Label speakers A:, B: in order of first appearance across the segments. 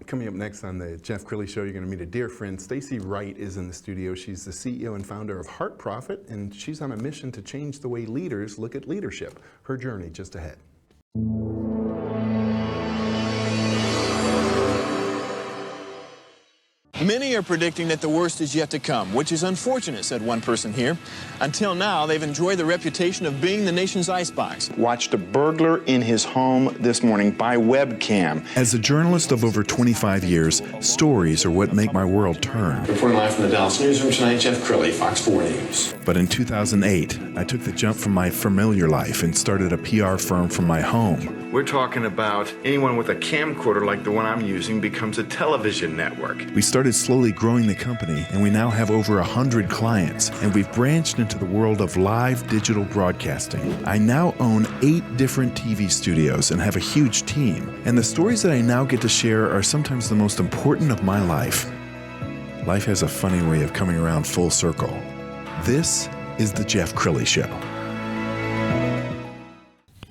A: Coming up next on the Jeff Crilley Show, you're going to meet a dear friend. Staci Wright is in the studio. She's the CEO and founder of HeartProfit, and she's on a mission to change the way leaders look at leadership. Her journey just ahead.
B: Many are predicting that the worst is yet to come, which is unfortunate, said one person here. Until now, they've enjoyed the reputation of being the nation's icebox.
C: Watched a burglar in his home this morning by webcam.
D: As a journalist of over 25 years, stories are what make my world turn.
B: Reporting live from the Dallas newsroom tonight, Jeff Crilley, Fox 4 News.
D: But in 2008, I took the jump from my familiar life and started a PR firm from my home.
C: We're talking about anyone with a camcorder like the one I'm using becomes a television network.
D: We started slowly growing the company, and we now have over 100 clients, and we've branched into the world of live digital broadcasting. I now own 8 different TV studios and have a huge team, and the stories that I now get to share are sometimes the most important of my life. Life has a funny way of coming around full circle. This is the Jeff Crilley Show.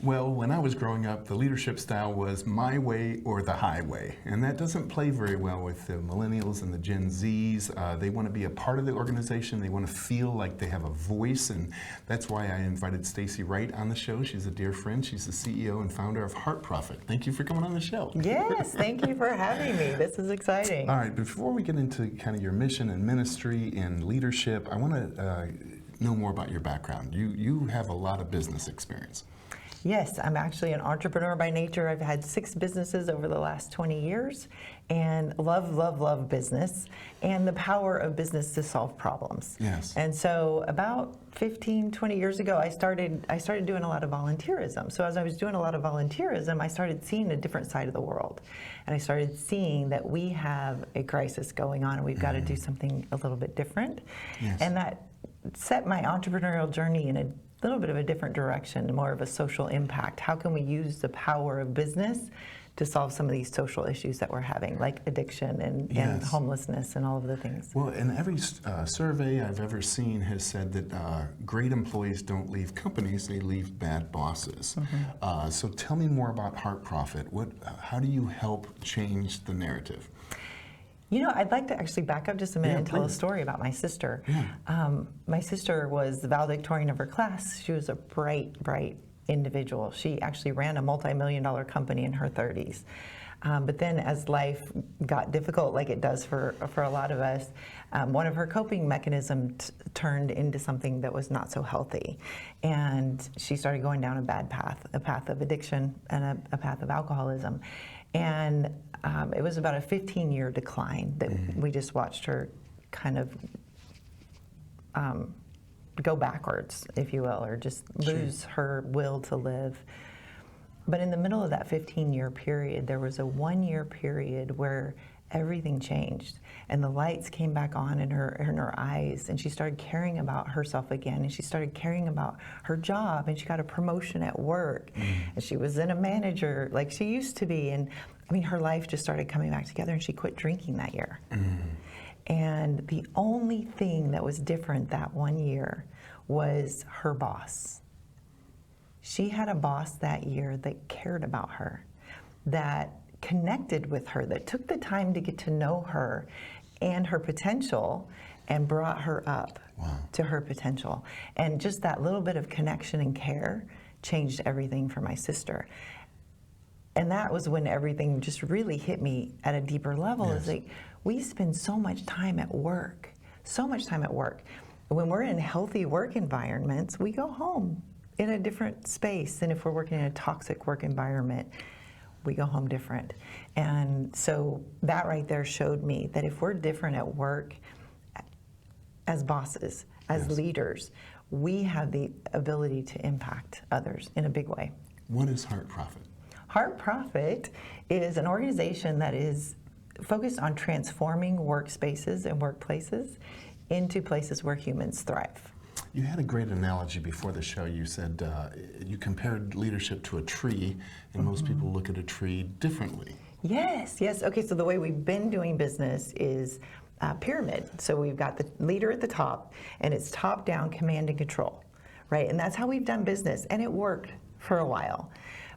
A: Well, when I was growing up, the leadership style was my way or the highway, and that doesn't play very well with the millennials and the Gen Zs. They want to be a part of the organization. They want to feel like they have a voice, and that's why I invited Staci Wright on the show. She's a dear friend. She's the CEO and founder of HeartProfit. Thank you for coming on the show.
E: Yes, thank you for having me. This is exciting.
A: All right, before we get into kind of your mission and ministry and leadership, I want to know more about your background. You have a lot of business experience.
E: Yes, I'm actually an entrepreneur by nature. I've had 6 businesses over the last 20 years and love business and the power of business to solve problems.
A: Yes.
E: And so about 15, 20 years ago, I started doing a lot of volunteerism. So as I was doing a lot of volunteerism, I started seeing a different side of the world. And I started seeing that we have a crisis going on and we've got to do something a little bit different.
A: Yes.
E: And that set my entrepreneurial journey in a little bit of a different direction, more of a social impact. How can we use the power of business to solve some of these social issues that we're having, like addiction and homelessness and all of the things?
A: Well, and every survey I've ever seen has said that great employees don't leave companies, they leave bad bosses. Mm-hmm. So tell me more about HeartProfit. How do you help change the narrative?
E: You know, I'd like to actually back up just a minute and tell
A: please.
E: a story about my sister.
A: Yeah.
E: My sister was the valedictorian of her class. She was a bright individual. She actually ran a multi-million-dollar company in her 30s. But then as life got difficult, like it does for a lot of us, one of her coping mechanisms turned into something that was not so healthy. And she started going down a bad path, a path of addiction and a path of alcoholism. And it was about a 15-year decline that we just watched her kind of go backwards, if you will, or just lose her will to live. But in the middle of that 15-year period, there was a 1-year period where everything changed and the lights came back on in her eyes, and she started caring about herself again, and she started caring about her job, and she got a promotion at work, and she was in a manager like she used to be. And I mean, her life just started coming back together, and she quit drinking that year. And the only thing that was different that 1 year was her boss. She had a boss that year that cared about her, that connected with her, that took the time to get to know her and her potential and brought her up to her potential. And just that little bit of connection and care changed everything for my sister. And that was when everything just really hit me at a deeper level. It's like, we spend so much time at work, so much time at work. When we're in healthy work environments, we go home in a different space than if we're working in a toxic work environment. We go home different. And so that right there showed me that if we're different at work, as bosses, as leaders, we have the ability to impact others in a big way.
A: What is HeartProfit?
E: HeartProfit is an organization that is focused on transforming workspaces and workplaces into places where humans thrive.
A: You had a great analogy before the show. You said you compared leadership to a tree, and most people look at a tree differently.
E: Yes. Okay, so the way we've been doing business is pyramid. So we've got the leader at the top, and it's top-down command and control, right? And that's how we've done business, and it worked for a while.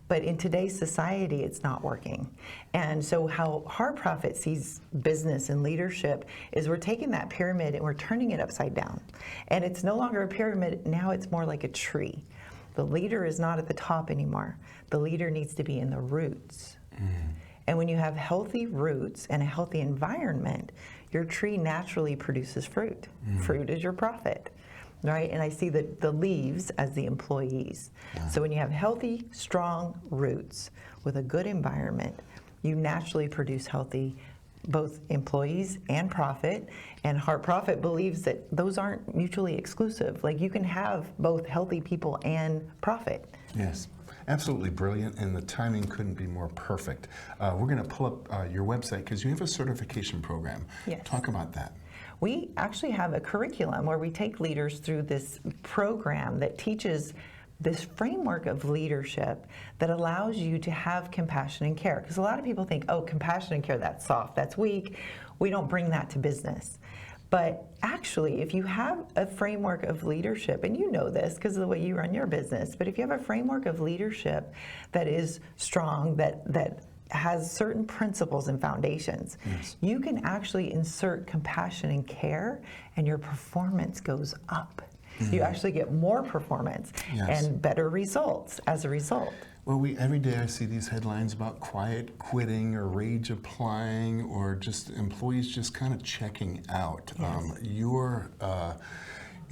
E: But in today's society, it's not working. And so how HeartProfit sees business and leadership is we're taking that pyramid and we're turning it upside down. And it's no longer a pyramid, now it's more like a tree. The leader is not at the top anymore. The leader needs to be in the roots. And when you have healthy roots and a healthy environment, your tree naturally produces fruit. Fruit is your profit. Right, and I see the leaves as the employees. So when you have healthy, strong roots with a good environment, you naturally produce healthy both employees and profit. And HeartProfit believes that those aren't mutually exclusive. Like you can have both healthy people and profit.
A: Yes. Absolutely brilliant, and the timing couldn't be more perfect. We're going to pull up your website because you have a certification program.
E: Yes.
A: Talk about that.
E: We actually have a curriculum where we take leaders through this program that teaches this framework of leadership that allows you to have compassion and care. Because a lot of people think, oh, compassion and care, that's soft, that's weak. We don't bring that to business. But actually, if you have a framework of leadership, and you know this because of the way you run your business, but if you have a framework of leadership that is strong, that has certain principles and foundations, you can actually insert compassion and care, and your performance goes up. You actually get more performance and better results as a result.
A: Well, every day I see these headlines about quiet quitting or rage applying or just employees just kind of checking out. Your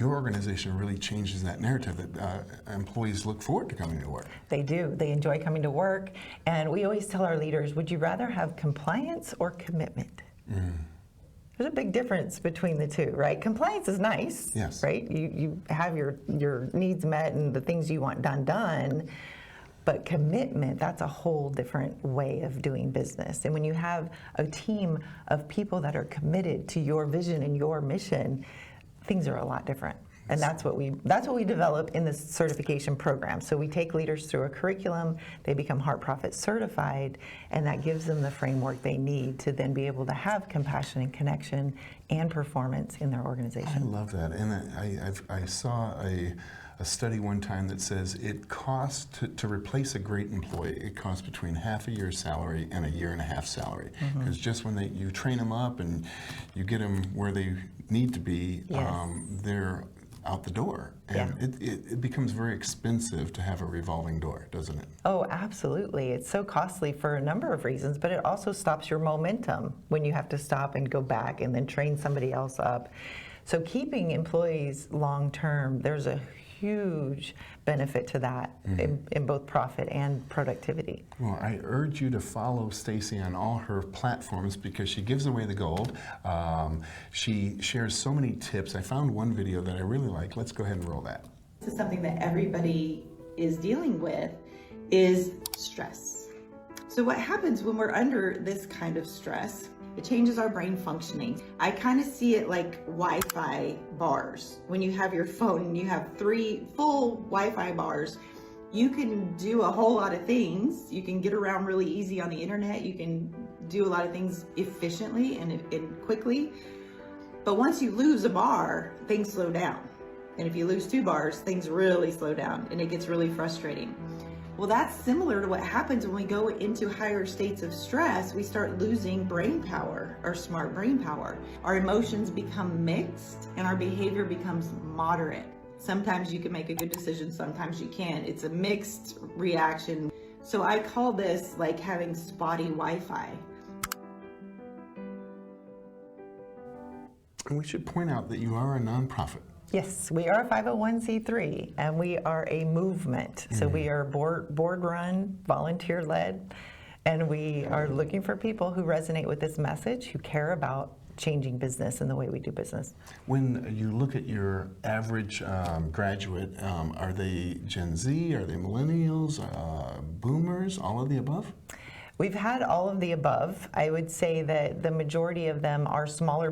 A: organization really changes that narrative that employees look forward to coming to work.
E: They do. They enjoy coming to work. And we always tell our leaders, would you rather have compliance or commitment? There's a big difference between the two, right? Compliance is nice, right? You have your needs met and the things you want done. But commitment, that's a whole different way of doing business. And when you have a team of people that are committed to your vision and your mission, things are a lot different. And that's what we develop in this certification program. So we take leaders through a curriculum, they become HeartProfit certified, and that gives them the framework they need to then be able to have compassion and connection and performance in their organization.
A: I love that. And I saw a study one time that says it costs to replace a great employee, it costs between half a year's salary and a year and a half salary. Because just when you train them up and you get them where they need to be, they're out the door. And it becomes very expensive to have a revolving door, doesn't it?
E: Oh, absolutely. It's so costly for a number of reasons, but it also stops your momentum when you have to stop and go back and then train somebody else up. So keeping employees long term, there's a huge benefit to that in both profit and productivity.
A: Well, I urge you to follow Staci on all her platforms because she gives away the gold. She shares so many tips. I found one video that I really like. Let's go ahead and roll that.
F: This is something that everybody is dealing with, is stress. So what happens when we're under this kind of stress? It changes our brain functioning. I kind of see it like Wi-Fi bars. When you have your phone and you have 3 full Wi-Fi bars, you can do a whole lot of things. You can get around really easy on the internet. You can do a lot of things efficiently and quickly. But once you lose a bar, things slow down. And if you lose 2 bars, things really slow down and it gets really frustrating. Well, that's similar to what happens when we go into higher states of stress. We start losing brain power, our smart brain power. Our emotions become mixed and our behavior becomes moderate. Sometimes you can make a good decision, sometimes you can't. It's a mixed reaction. So I call this like having spotty Wi-Fi.
A: And we should point out that you are a nonprofit.
E: Yes, we are a 501c3 and we are a movement. So we are board run, volunteer led, and we are looking for people who resonate with this message, who care about changing business and the way we do business.
A: When you look at your average graduate, are they Gen Z, are they millennials, boomers, all of the above?
E: We've had all of the above. I would say that the majority of them are small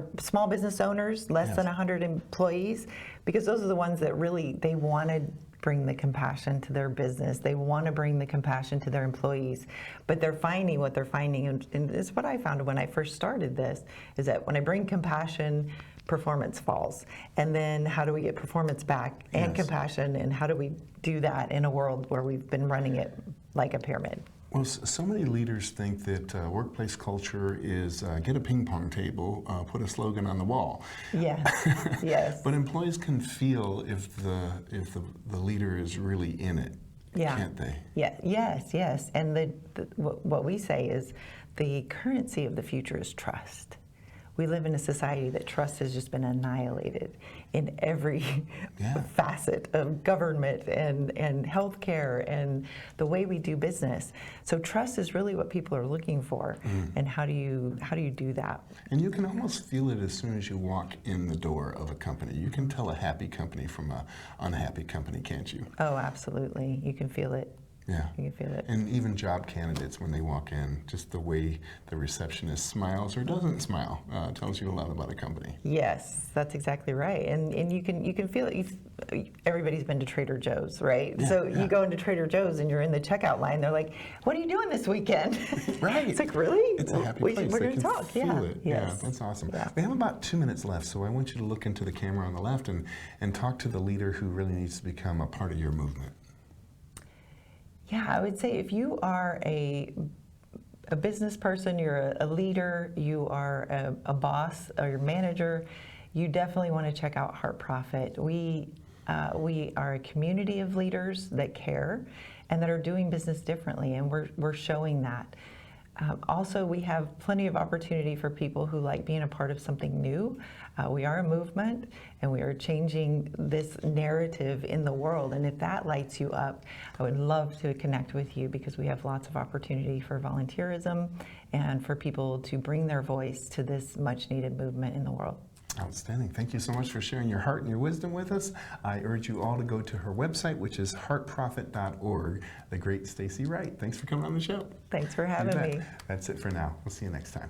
E: business owners, less than 100 employees, because those are the ones that really, they want to bring the compassion to their business. They want to bring the compassion to their employees, but they're finding what they're finding. And it's what I found when I first started this, is that when I bring compassion, performance falls. And then how do we get performance back and compassion, and how do we do that in a world where we've been running it like a pyramid.
A: Well, so many leaders think that workplace culture is get a ping pong table, put a slogan on the wall.
E: Yes, yes.
A: But employees can feel if the leader is really in it, can't they?
E: Yeah, yes. And what we say is the currency of the future is trust. We live in a society that trust has just been annihilated in every facet of government and healthcare and the way we do business. So trust is really what people are looking for. And how do you do that?
A: And you can almost feel it as soon as you walk in the door of a company. You can tell a happy company from an unhappy company, can't you?
E: Oh, absolutely. You can feel it.
A: Yeah.
E: You can feel it.
A: And even job candidates, when they walk in, just the way the receptionist smiles or doesn't smile tells you a lot about a company.
E: Yes, that's exactly right. And you can feel it. Everybody's been to Trader Joe's, right?
A: Yeah,
E: so you go into Trader Joe's and you're in the checkout line. They're like, "What are you doing this weekend?"
A: Right.
E: It's like, really?
A: It's a happy place.
E: We're
A: They
E: going to
A: can
E: talk.
A: feel it.
E: Yes.
A: Yeah, that's awesome.
E: Yeah.
A: We have about 2 minutes left, so I want you to look into the camera on the left and talk to the leader who really needs to become a part of your movement.
E: Yeah, I would say if you are a business person, you're a leader, you are a boss or your manager, you definitely want to check out HeartProfit. We are a community of leaders that care and that are doing business differently, and we're showing that. Also, we have plenty of opportunity for people who like being a part of something new. We are a movement, and we are changing this narrative in the world. And if that lights you up, I would love to connect with you because we have lots of opportunity for volunteerism and for people to bring their voice to this much-needed movement in the world.
A: Outstanding. Thank you so much for sharing your heart and your wisdom with us. I urge you all to go to her website, which is heartprofit.org. The great Staci Wright. Thanks for coming on the show.
E: Thanks for having me.
A: That's it for now. We'll see you next time.